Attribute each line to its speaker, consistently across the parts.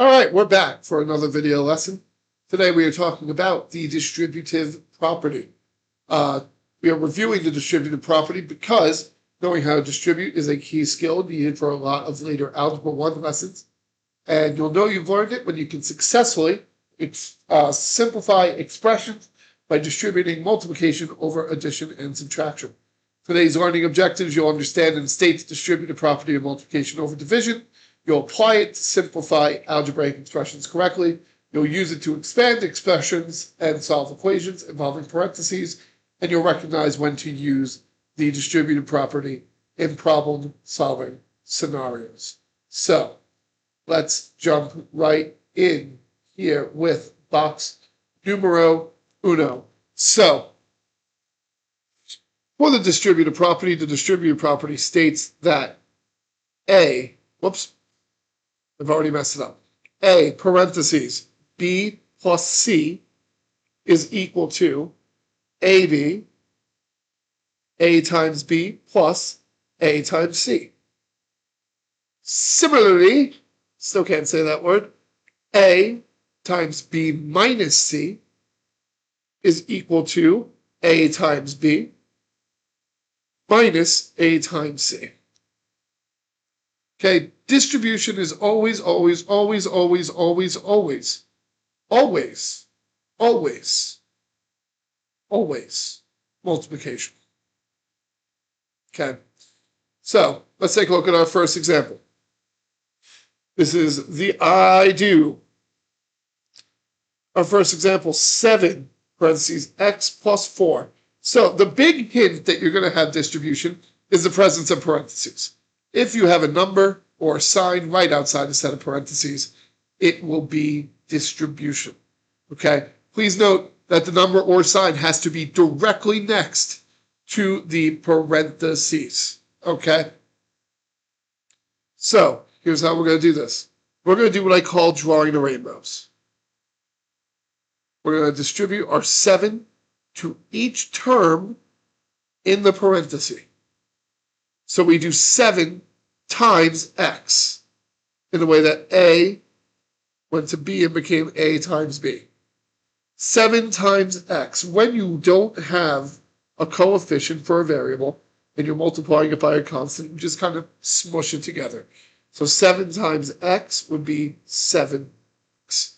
Speaker 1: All right, we're back for another video lesson. Today we are talking about the distributive property. We are reviewing the distributive property because knowing how to distribute is a key skill needed for a lot of later Algebra 1 lessons. And you'll know you've learned it when you can successfully simplify expressions by distributing multiplication over addition and subtraction. Today's learning objectives, you'll understand and state the distributive property of multiplication over division. You'll apply it to simplify algebraic expressions correctly. You'll use it to expand expressions and solve equations involving parentheses. And you'll recognize when to use the distributive property in problem-solving scenarios. So let's jump right in here with box numero uno. So for the distributive property states that A, I've already messed it up. A, parentheses, B plus C is equal to AB, A times B plus A times C. Similarly, still can't say that word, A times B minus C is equal to A times B minus A times C. Okay, distribution is always multiplication. Okay, so let's take a look at our first example. This is the I do. Our first example, 7, parentheses, x plus 4. So the big hint that you're going to have distribution is the presence of parentheses. If you have a number or a sign right outside a set of parentheses, it will be distribution. Okay? Please note that the number or sign has to be directly next to the parentheses. Okay? So here's how we're going to do this. We're going to do what I call drawing the rainbows. We're going to distribute our 7 to each term in the parenthesis. So we do 7 times x in the way that A went to B and became A times B. 7 times x. When you don't have a coefficient for a variable and you're multiplying it by a constant, you just kind of smush it together. So 7 times x would be 7x.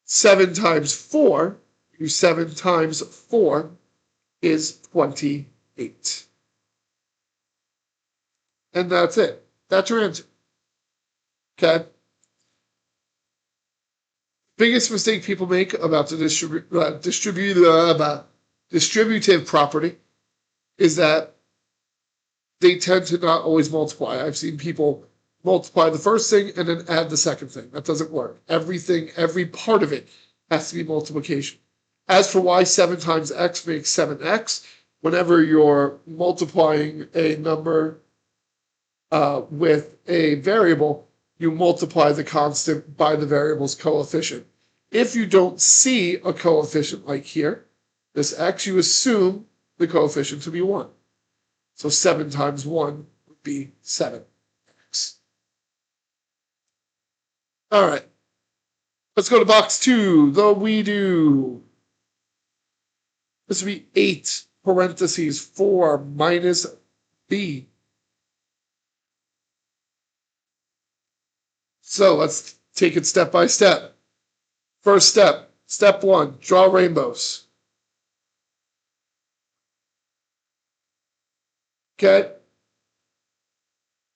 Speaker 1: 7 times 4, 7 times 4 is 28. And that's it. That's your answer. Okay? Biggest mistake people make about the distributive property is that they tend to not always multiply. I've seen people multiply the first thing and then add the second thing. That doesn't work. Everything, every part of it has to be multiplication. As for why 7 times x makes 7x, whenever you're multiplying a number with a variable, you multiply the constant by the variable's coefficient. If you don't see a coefficient like here, this x, you assume the coefficient to be 1. So 7 times 1 would be 7x. All right. Let's go to box 2, the we do. This would be 8, parentheses, 4 minus b. So let's take it step by step. First step, step 1, draw rainbows. Okay?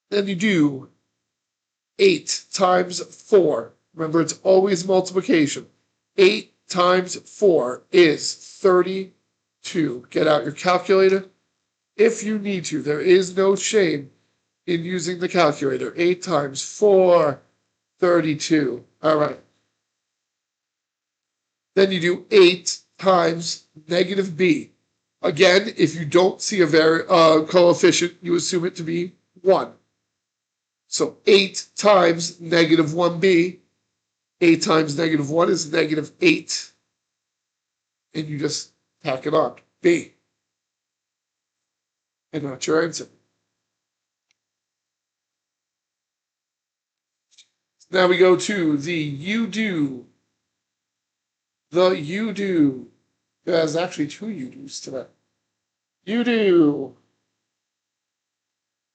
Speaker 1: Then you do 8 times 4. Remember, it's always multiplication. 8 times 4 is 32. Get out your calculator if you need to. There is no shame in using the calculator. 8 times 4, 32. All right. Then you do 8 times negative b. Again, if you don't see a coefficient, you assume it to be 1. So 8 times negative 1b. 8 times negative 1 is negative 8. And you just tack it on. B. And that's your answer. Now we go to the you do. The you do. There's actually two you do's today. You do.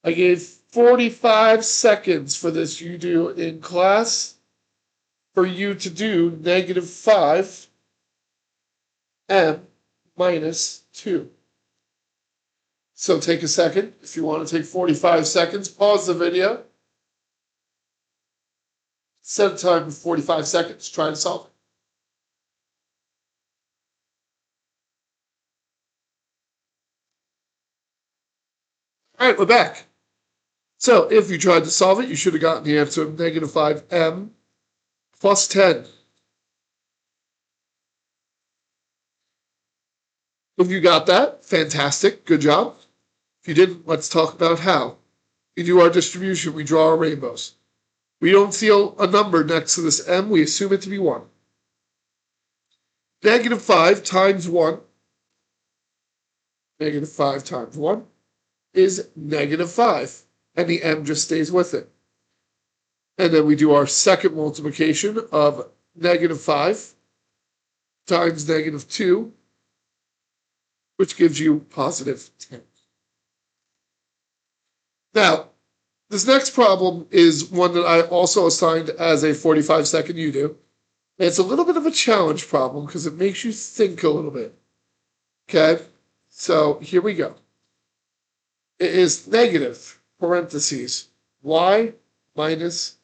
Speaker 1: I gave 45 seconds for this you do in class for you to do -5 m minus 2. So take a second. If you want to take 45 seconds, pause the video. Set a time for 45 seconds. Try to solve it. All right, we're back. So if you tried to solve it, you should have gotten the answer of -5m plus 10. If you got that, fantastic. Good job. If you didn't, let's talk about how. We do our distribution. We draw our rainbows. We don't see a number next to this m. We assume it to be 1. -5 times 1. -5 times 1 is -5. And the m just stays with it. And then we do our second multiplication of -5 times -2, which gives you +10. Now, this next problem is one that I also assigned as a 45-second you do. And it's a little bit of a challenge problem because it makes you think a little bit. Okay? So here we go. It is negative, parentheses, y minus.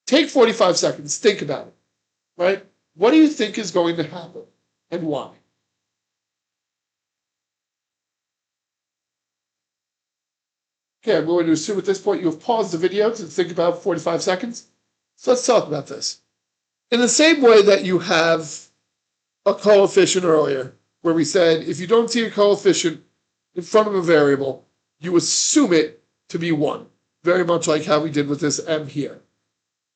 Speaker 1: Take 45 seconds, think about it, right? What do you think is going to happen and why? Okay, I'm going to assume at this point you have paused the video to think about 45 seconds. So let's talk about this. In the same way that you have a coefficient earlier, where we said if you don't see a coefficient in front of a variable, you assume it to be 1, very much like how we did with this m here.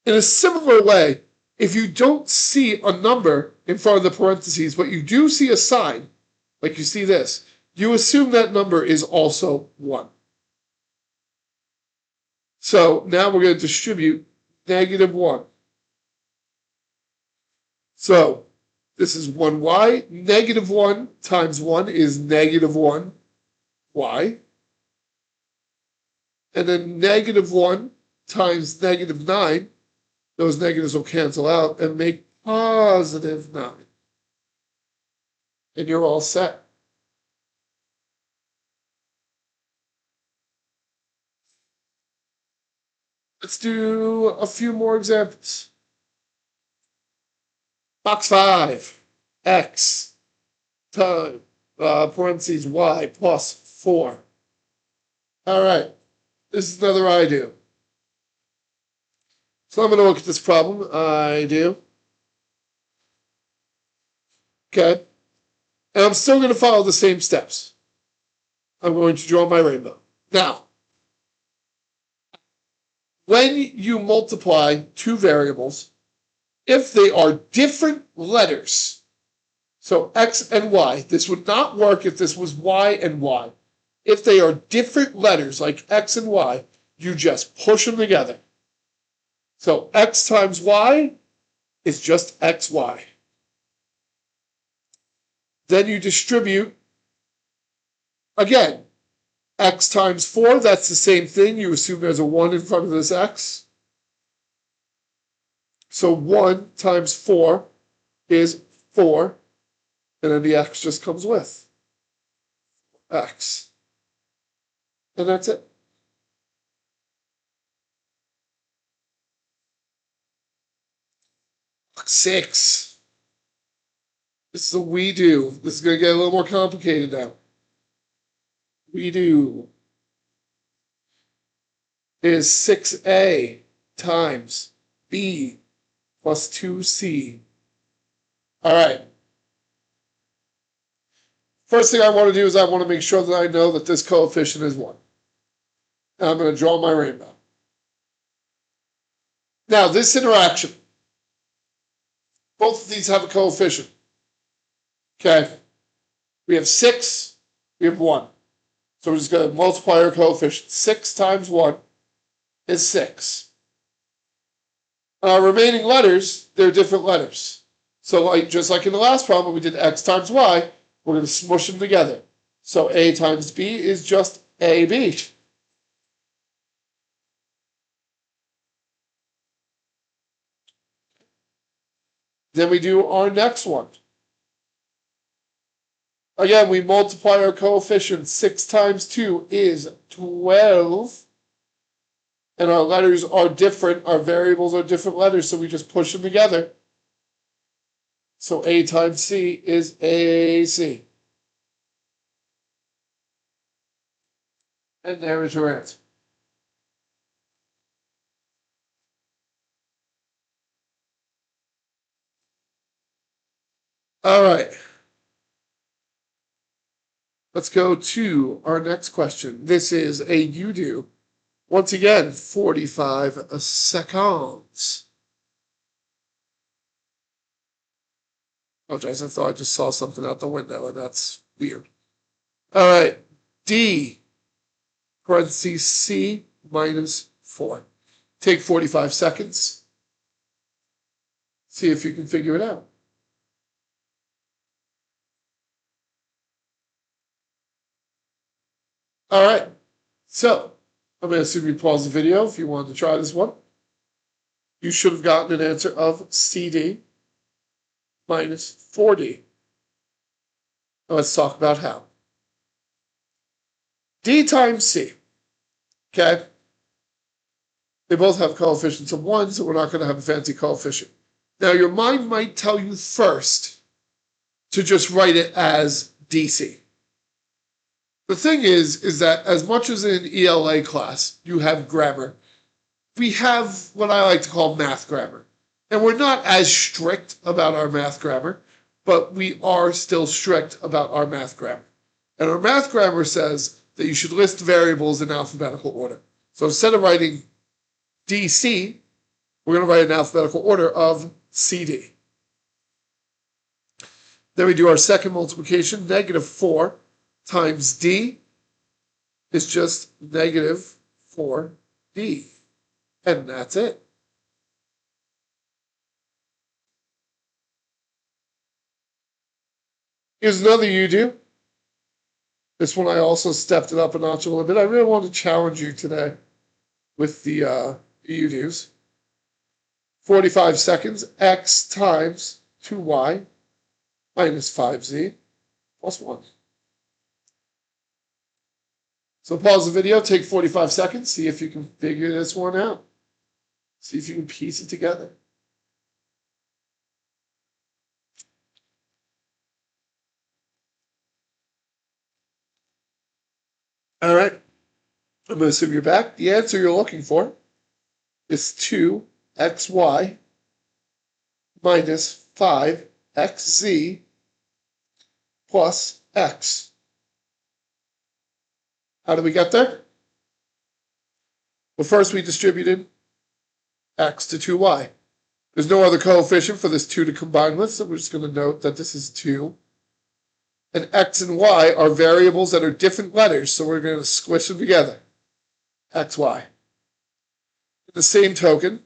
Speaker 1: In a similar way, if you don't see a number in front of the parentheses, but you do see a sign, like you see this, you assume that number is also 1. So now we're going to distribute -1. So this is 1y. -1 times 1 is -1y. And then -1 times -9, those negatives will cancel out and make +9. And you're all set. Let's do a few more examples. Box 5, x times, parentheses, y plus 4. All right, this is another I do. So I'm going to look at this problem. I do. Okay. And I'm still going to follow the same steps. I'm going to draw my rainbow. Now, when you multiply two variables, if they are different letters, so x and y, this would not work if this was y and y. If they are different letters, like x and y, you just push them together. So x times y is just xy. Then you distribute, again, x times 4, that's the same thing. You assume there's a 1 in front of this x. So 1 times 4 is 4, and then the x just comes with x. And that's it. Box 6. This is a we do. This is going to get a little more complicated now. We do is 6a times b plus 2c. All right. First thing I want to do is I want to make sure that I know that this coefficient is 1. And I'm going to draw my rainbow. Now, this interaction, both of these have a coefficient. Okay. We have 6, we have 1. So we're just going to multiply our coefficient. 6 times 1 is 6. Our remaining letters, they're different letters. So just like in the last problem, we did x times y, we're going to smush them together. So a times b is just ab. Then we do our next one. Again, we multiply our coefficients. 6 times 2 is 12. And our letters are different. Our variables are different letters, so we just push them together. So a times c is AC. And there is your answer. All right. Let's go to our next question. This is a you-do. Once again, 45 seconds. Oh, guys, I thought I just saw something out the window, and that's weird. All right. D, parentheses C minus 4. Take 45 seconds. See if you can figure it out. All right. So, I'm going to assume you pause the video if you wanted to try this one. You should have gotten an answer of CD minus 4D. Now let's talk about how. D times C. Okay? They both have coefficients of 1, so we're not going to have a fancy coefficient. Now, your mind might tell you first to just write it as DC. The thing is that as much as in ELA class you have grammar, we have what I like to call math grammar. And we're not as strict about our math grammar, but we are still strict about our math grammar. And our math grammar says that you should list variables in alphabetical order. So instead of writing DC, we're going to write an alphabetical order of CD. Then we do our second multiplication. Negative 4 times D is just negative 4D. And that's it. Here's another you do. This one I also stepped it up a notch a little bit. I really want to challenge you today with the you do's. 45 seconds, x times 2y minus 5z plus 1. So pause the video, take 45 seconds, see if you can figure this one out. See if you can piece it together. All right, I'm going to assume you're back. The answer you're looking for is 2xy minus 5xz plus x. How did we get there? Well, first we distributed x to 2y. There's no other coefficient for this 2 to combine with, so we're just going to note that this is 2. And x and y are variables that are different letters, so we're going to squish them together. xy. In the same token,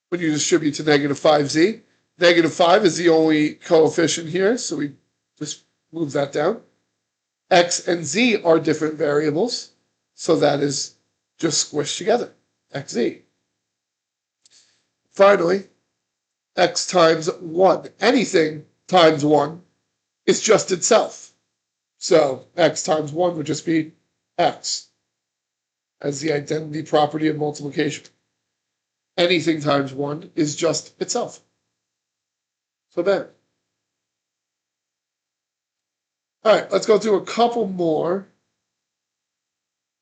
Speaker 1: when you distribute to negative 5z, negative 5 is the only coefficient here, so we just move that down. X and z are different variables, so that is just squished together, xz. Finally, x times 1. Anything times 1 is just itself. So x times 1 would just be x as the identity property of multiplication. Anything times 1 is just itself. So then, all right, let's go through a couple more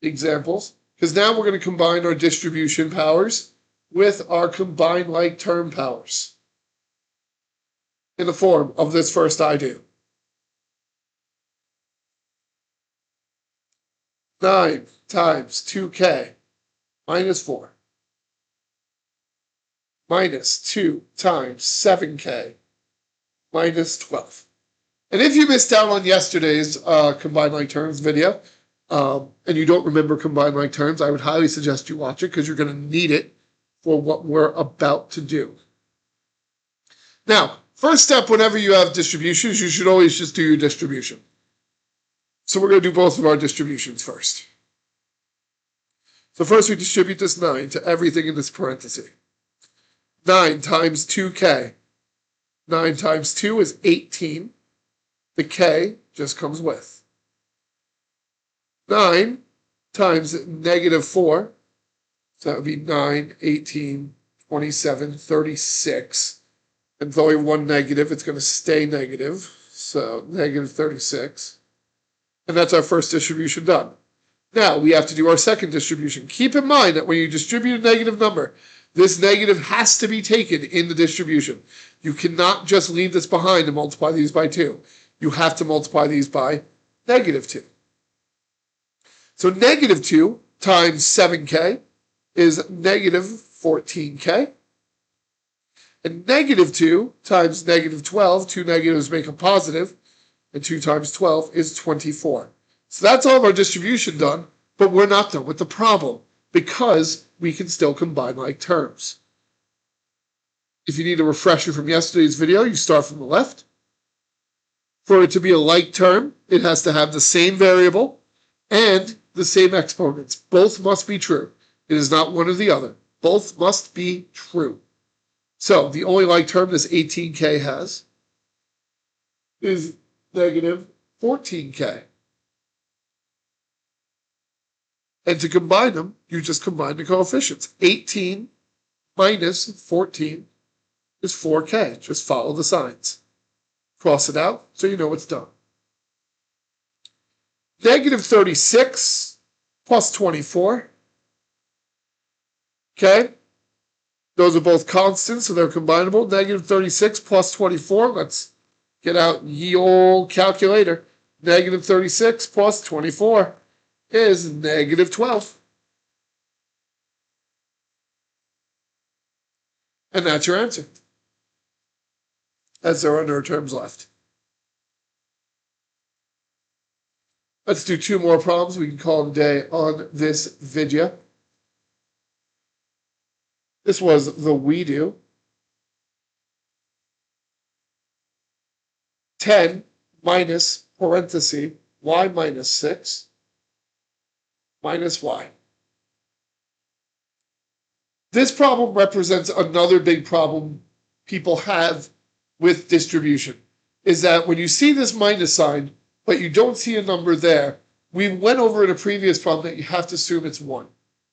Speaker 1: examples, because now we're going to combine our distribution powers with our combined like term powers in the form of this first I do. 9 times 2k minus 4 minus 2 times 7k minus 12. And if you missed out on yesterday's combined like terms video, and you don't remember combined like terms, I would highly suggest you watch it because you're going to need it for what we're about to do. Now, first step, whenever you have distributions, you should always just do your distribution. So we're going to do both of our distributions first. So first we distribute this 9 to everything in this parenthesis. 9 times 2k. 9 times 2 is 18. The k just comes with. 9 times negative 4. So that would be 9, 18, 27, 36. And with only one negative, it's going to stay negative. So negative 36. And that's our first distribution done. Now we have to do our second distribution. Keep in mind that when you distribute a negative number, this negative has to be taken in the distribution. You cannot just leave this behind and multiply these by 2. You have to multiply these by negative 2. So negative 2 times 7k is negative 14k. And negative 2 times negative 12, two negatives make a positive, and 2 times 12 is 24. So that's all of our distribution done, but we're not done with the problem because we can still combine like terms. If you need a refresher from yesterday's video, you start from the left. For it to be a like term, it has to have the same variable and the same exponents. Both must be true. It is not one or the other. Both must be true. So the only like term this 18k has is negative 14k. And to combine them, you just combine the coefficients. 18 minus 14 is 4k. Just follow the signs. Cross it out so you know it's done. Negative 36 plus 24. Okay? Those are both constants, so they're combinable. Negative 36 plus 24. Let's get out ye old calculator. Negative 36 plus 24 is negative 12. And that's your answer. As there are no terms left. Let's do 2 more problems. We can call it a day on this video. This was the we do. 10 minus parenthesis y minus 6 minus y. This problem represents another big problem people have with distribution, is that when you see this minus sign, but you don't see a number there, we went over in a previous problem that you have to assume it's 1.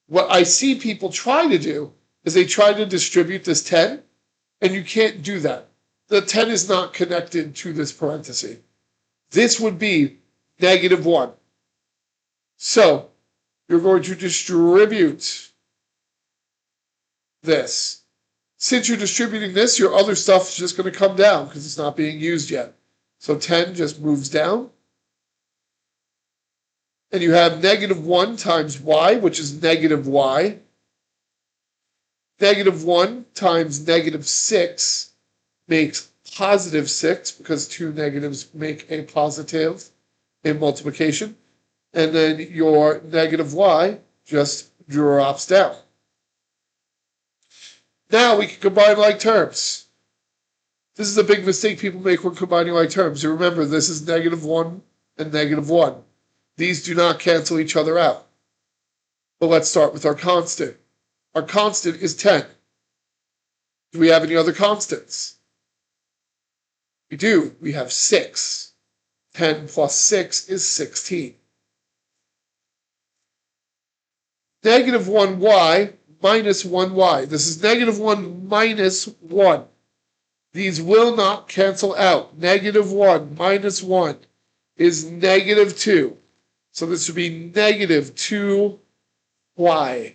Speaker 1: What I see people try to do is they try to distribute this 10, and you can't do that. The 10 is not connected to this parenthesis. This would be negative 1. So you're going to distribute this. Since you're distributing this, your other stuff is just going to come down because it's not being used yet. So 10 just moves down. And you have negative 1 times y, which is negative y. Negative 1 times negative 6 makes positive 6 because 2 negatives make a positive in multiplication. And then your negative y just drops down. Now we can combine like terms. This is a big mistake people make when combining like terms. You remember, this is negative 1 and negative 1. These do not cancel each other out. But let's start with our constant. Our constant is 10. Do we have any other constants? We do. We have 6. 10 plus 6 is 16. Negative 1y minus 1y. This is negative 1 minus 1. These will not cancel out. Negative 1 minus 1 is negative 2. So this would be negative 2y.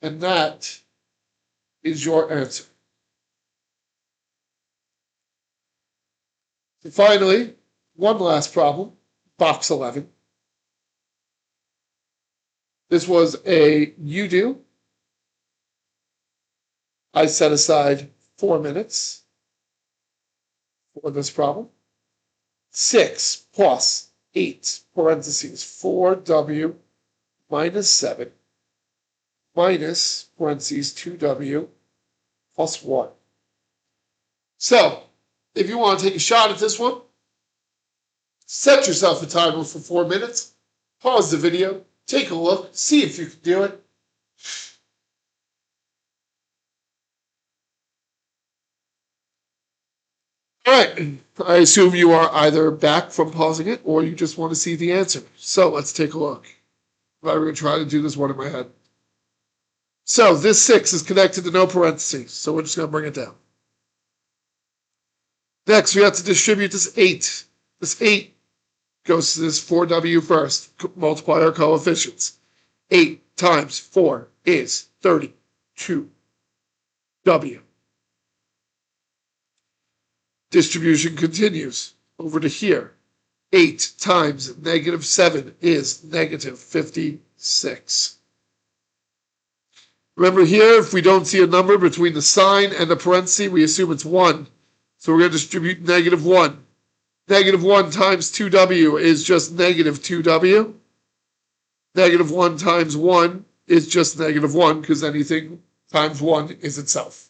Speaker 1: And that is your answer. And finally, one last problem, box 11. This was a you do. I set aside 4 minutes for this problem. 6 plus 8 parentheses 4w minus 7 minus parentheses 2w plus 1. So, if you want to take a shot at this one, set yourself a timer for 4 minutes, pause the video, take a look, see if you can do it. All right, I assume you are either back from pausing it or you just want to see the answer. So let's take a look. I'm going to try to do this one in my head. So this 6 is connected to no parentheses, so we're just going to bring it down. Next, we have to distribute this 8. This 8 goes to this 4w first. Multiply our coefficients. 8 times 4 is 32w. Distribution continues over to here. 8 times negative 7 is negative 56. Remember here, if we don't see a number between the sign and the parenthesis, we assume it's 1. So we're going to distribute negative 1. Negative 1 times 2w is just negative 2w. Negative 1 times 1 is just negative 1, because anything times 1 is itself.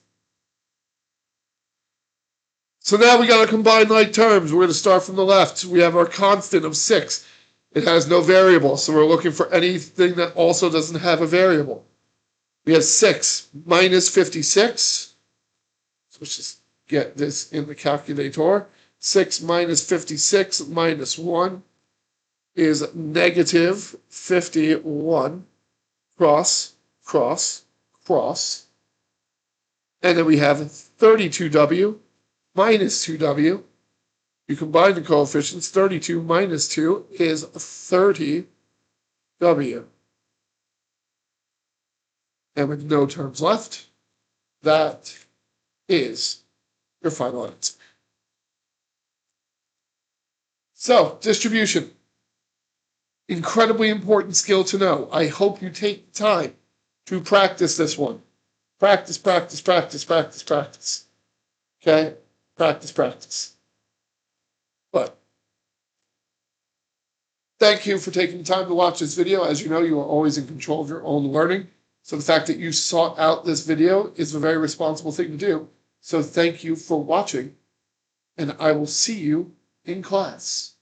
Speaker 1: So now we got to combine like terms. We're going to start from the left. We have our constant of 6. It has no variable, so we're looking for anything that also doesn't have a variable. We have 6 minus 56. So let's just get this in the calculator. 6 minus 56 minus 1 is negative 51. Cross, cross, cross. And then we have 32w. Minus 2w, you combine the coefficients, 32 minus 2 is 30w. And with no terms left, that is your final answer. So, distribution. Incredibly important skill to know. I hope you take the time to practice this one. Practice, practice, practice, practice, practice. Okay? Practice, practice. But thank you for taking the time to watch this video. As you know, you are always in control of your own learning. So the fact that you sought out this video is a very responsible thing to do. So thank you for watching, and I will see you in class.